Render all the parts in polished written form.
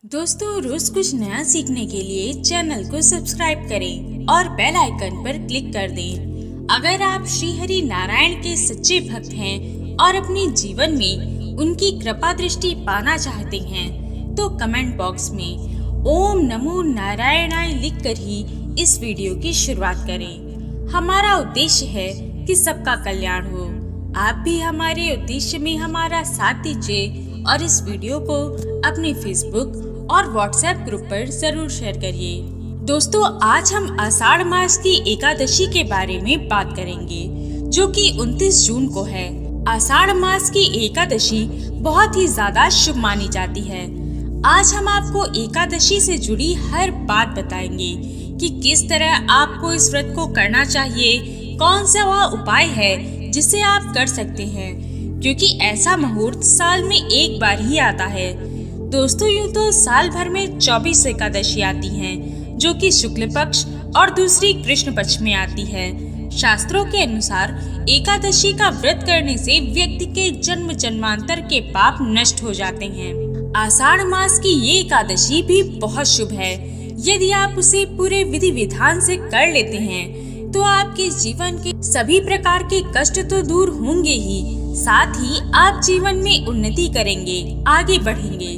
दोस्तों, रोज कुछ नया सीखने के लिए चैनल को सब्सक्राइब करें और बेल आइकन पर क्लिक कर दें। अगर आप श्री हरि नारायण के सच्चे भक्त हैं और अपने जीवन में उनकी कृपा दृष्टि पाना चाहते हैं, तो कमेंट बॉक्स में ओम नमो नारायणाय लिखकर ही इस वीडियो की शुरुआत करें। हमारा उद्देश्य है कि सबका कल्याण हो। आप भी हमारे उद्देश्य में हमारा साथ दीजिए और इस वीडियो को अपने फेसबुक और व्हाट्सएप ग्रुप पर जरूर शेयर करिए। दोस्तों, आज हम आषाढ़ मास की एकादशी के बारे में बात करेंगे, जो कि 29 जून को है। आषाढ़ मास की एकादशी बहुत ही ज्यादा शुभ मानी जाती है। आज हम आपको एकादशी से जुड़ी हर बात बताएंगे कि किस तरह आपको इस व्रत को करना चाहिए, कौन सा वह उपाय है जिसे आप कर सकते हैं, क्योंकि ऐसा मुहूर्त साल में एक बार ही आता है। दोस्तों, यूँ तो साल भर में 24 एकादशी आती हैं, जो कि शुक्ल पक्ष और दूसरी कृष्ण पक्ष में आती है। शास्त्रों के अनुसार एकादशी का व्रत करने से व्यक्ति के जन्म जन्मांतर के पाप नष्ट हो जाते हैं। आषाढ़ मास की ये एकादशी भी बहुत शुभ है। यदि आप उसे पूरे विधि विधान से कर लेते हैं, तो आपके जीवन के सभी प्रकार के कष्ट तो दूर होंगे ही, साथ ही आप जीवन में उन्नति करेंगे, आगे बढ़ेंगे।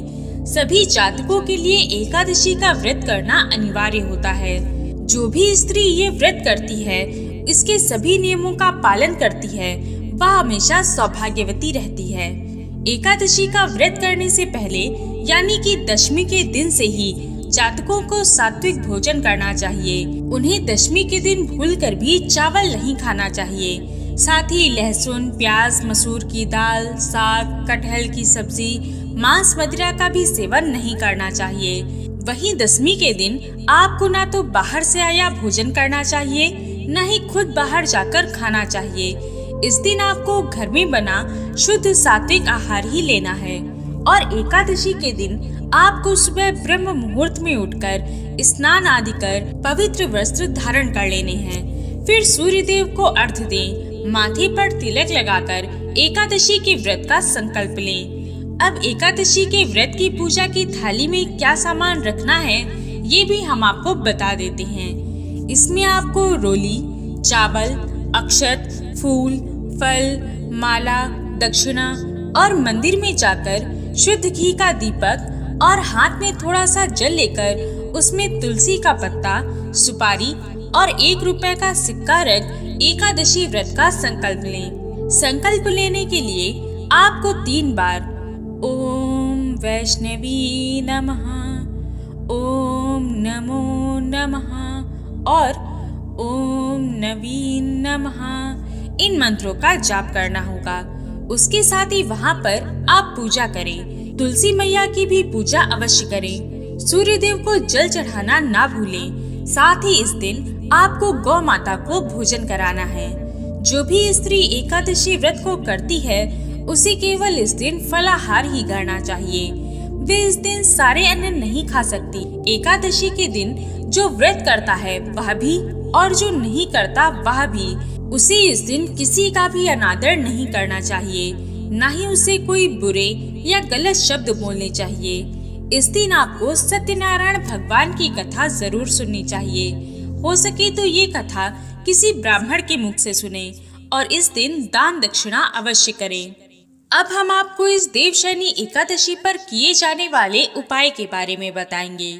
सभी जातकों के लिए एकादशी का व्रत करना अनिवार्य होता है। जो भी स्त्री ये व्रत करती है, इसके सभी नियमों का पालन करती है, वह हमेशा सौभाग्यवती रहती है। एकादशी का व्रत करने से पहले यानी कि दशमी के दिन से ही जातकों को सात्विक भोजन करना चाहिए। उन्हें दशमी के दिन भूलकर भी चावल नहीं खाना चाहिए। साथ ही लहसुन, प्याज, मसूर की दाल, साग, कटहल की सब्जी, मांस मदिरा का भी सेवन नहीं करना चाहिए। वहीं दशमी के दिन आपको ना तो बाहर से आया भोजन करना चाहिए, न ही खुद बाहर जाकर खाना चाहिए। इस दिन आपको घर में बना शुद्ध सात्विक आहार ही लेना है। और एकादशी के दिन आपको सुबह ब्रह्म मुहूर्त में उठकर स्नान आदि कर पवित्र वस्त्र धारण कर लेने हैं। फिर सूर्य देव को अर्घ्य दें, माथे पर तिलक लगाकर एकादशी के व्रत का संकल्प लें। अब एकादशी के व्रत की पूजा की थाली में क्या सामान रखना है, ये भी हम आपको बता देते हैं। इसमें आपको रोली, चावल, अक्षत, फूल, फल, माला, दक्षिणा और मंदिर में जाकर शुद्ध घी का दीपक और हाथ में थोड़ा सा जल लेकर उसमें तुलसी का पत्ता, सुपारी और 1 रुपए का सिक्का रख एकादशी व्रत का संकल्प लें। संकल्प लेने के लिए आपको 3 बार ओम वैष्णवी नमः, ओम नमो नमः और ओम नवीन नमः इन मंत्रों का जाप करना होगा। उसके साथ ही वहाँ पर आप पूजा करें। तुलसी मैया की भी पूजा अवश्य करें। सूर्य देव को जल चढ़ाना ना भूलें। साथ ही इस दिन आपको गौ माता को भोजन कराना है। जो भी स्त्री एकादशी व्रत को करती है, उसे केवल इस दिन फलाहार ही करना चाहिए। वे इस दिन सारे अन्न नहीं खा सकती। एकादशी के दिन जो व्रत करता है वह भी, और जो नहीं करता वह भी, उसे इस दिन किसी का भी अनादर नहीं करना चाहिए, न ही उसे कोई बुरे या गलत शब्द बोलने चाहिए। इस दिन आपको सत्यनारायण भगवान की कथा जरूर सुननी चाहिए। हो सके तो ये कथा किसी ब्राह्मण के मुख से सुने और इस दिन दान दक्षिणा अवश्य करें। अब हम आपको इस देवशयनी एकादशी पर किए जाने वाले उपाय के बारे में बताएंगे।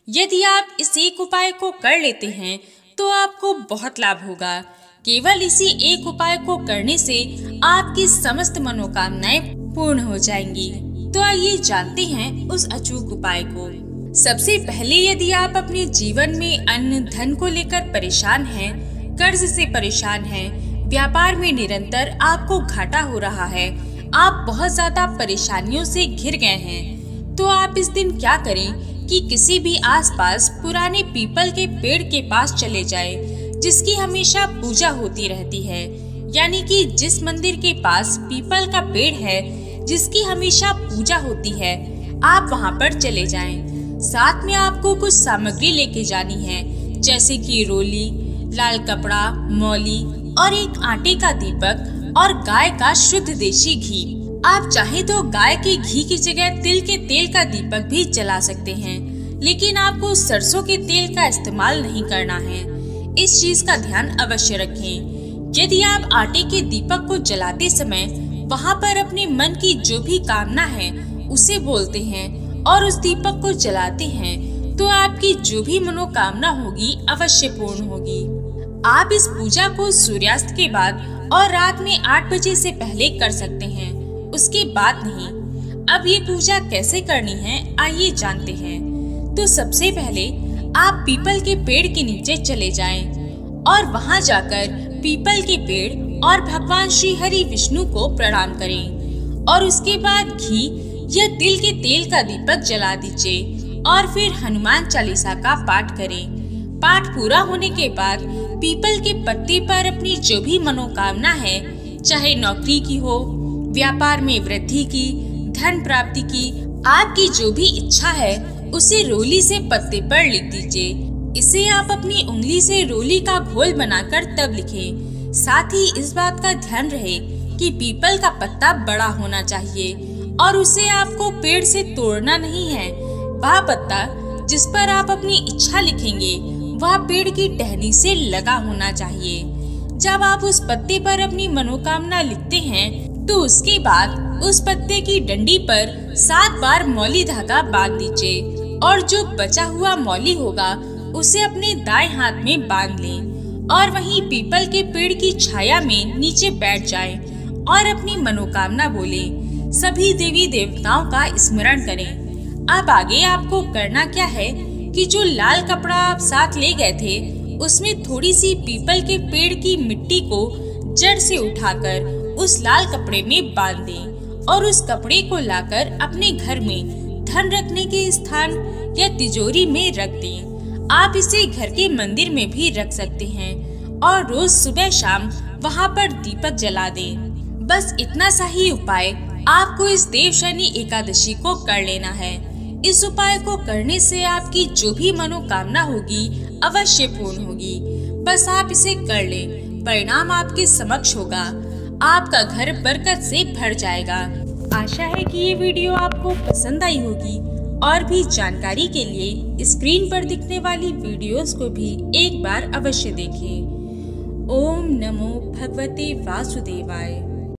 यदि आप इस एक उपाय को कर लेते हैं, तो आपको बहुत लाभ होगा। केवल इसी एक उपाय को करने से आपकी समस्त मनोकामनाएं पूर्ण हो जाएंगी। तो आइए जानते हैं उस अचूक उपाय को। सबसे पहले, यदि आप अपने जीवन में अन्न धन को लेकर परेशान हैं, कर्ज से परेशान हैं, व्यापार में निरंतर आपको घाटा हो रहा है, आप बहुत ज्यादा परेशानियों से घिर गए हैं, तो आप इस दिन क्या करें कि किसी भी आसपास पुराने पीपल के पेड़ के पास चले जाएं, जिसकी हमेशा पूजा होती रहती है। यानी कि जिस मंदिर के पास पीपल का पेड़ है, जिसकी हमेशा पूजा होती है, आप वहां पर चले जाएं। साथ में आपको कुछ सामग्री लेके जानी है, जैसे कि रोली, लाल कपड़ा, मौली और एक आटे का दीपक और गाय का शुद्ध देशी घी। आप चाहे तो गाय के घी की जगह तिल के तेल का दीपक भी जला सकते हैं, लेकिन आपको सरसों के तेल का इस्तेमाल नहीं करना है। इस चीज का ध्यान अवश्य रखें। यदि आप आटे के दीपक को जलाते समय वहाँ पर अपने मन की जो भी कामना है उसे बोलते हैं और उस दीपक को जलाते हैं, तो आपकी जो भी मनोकामना होगी अवश्य पूर्ण होगी। आप इस पूजा को सूर्यास्त के बाद और रात में 8 बजे से पहले कर सकते हैं, उसके बाद नहीं। अब ये पूजा कैसे करनी है आइए जानते हैं। तो सबसे पहले आप पीपल के पेड़ के नीचे चले जाएं और वहां जाकर पीपल के पेड़ और भगवान श्री हरि विष्णु को प्रणाम करें और उसके बाद घी या तिल के तेल का दीपक जला दीजिए और फिर हनुमान चालीसा का पाठ करें। पाठ पूरा होने के बाद पीपल के पत्ते पर अपनी जो भी मनोकामना है, चाहे नौकरी की हो, व्यापार में वृद्धि की, धन प्राप्ति की, आपकी जो भी इच्छा है उसे रोली से पत्ते पर लिख दीजिए। इसे आप अपनी उंगली से रोली का घोल बनाकर तब लिखें। साथ ही इस बात का ध्यान रहे कि पीपल का पत्ता बड़ा होना चाहिए और उसे आपको पेड़ से तोड़ना नहीं है। वह पत्ता जिस पर आप अपनी इच्छा लिखेंगे वह पेड़ की टहनी से लगा होना चाहिए। जब आप उस पत्ते पर अपनी मनोकामना लिखते हैं तो उसके बाद उस पत्ते की डंडी पर 7 बार मौली धागा बांध दीजिए और जो बचा हुआ मौली होगा उसे अपने दाएं हाथ में बांध लें और वहीं पीपल के पेड़ की छाया में नीचे बैठ जाएं और अपनी मनोकामना बोलें। सभी देवी देवताओं का स्मरण करें। अब आगे आपको करना क्या है कि जो लाल कपड़ा आप साथ ले गए थे उसमें थोड़ी सी पीपल के पेड़ की मिट्टी को जड़ से उठाकर उस लाल कपड़े में बांध दें और उस कपड़े को लाकर अपने घर में धन रखने के स्थान या तिजोरी में रख दें। आप इसे घर के मंदिर में भी रख सकते हैं और रोज सुबह शाम वहाँ पर दीपक जला दें। बस इतना सा ही उपाय आपको इस देवशयनी एकादशी को कर लेना है। इस उपाय को करने से आपकी जो भी मनोकामना होगी अवश्य पूर्ण होगी। बस आप इसे कर लें, परिणाम आपके समक्ष होगा। आपका घर बरकत से भर जाएगा। आशा है कि ये वीडियो आपको पसंद आई होगी और भी जानकारी के लिए स्क्रीन पर दिखने वाली वीडियोस को भी एक बार अवश्य देखें। ओम नमो भगवते वासुदेवाय।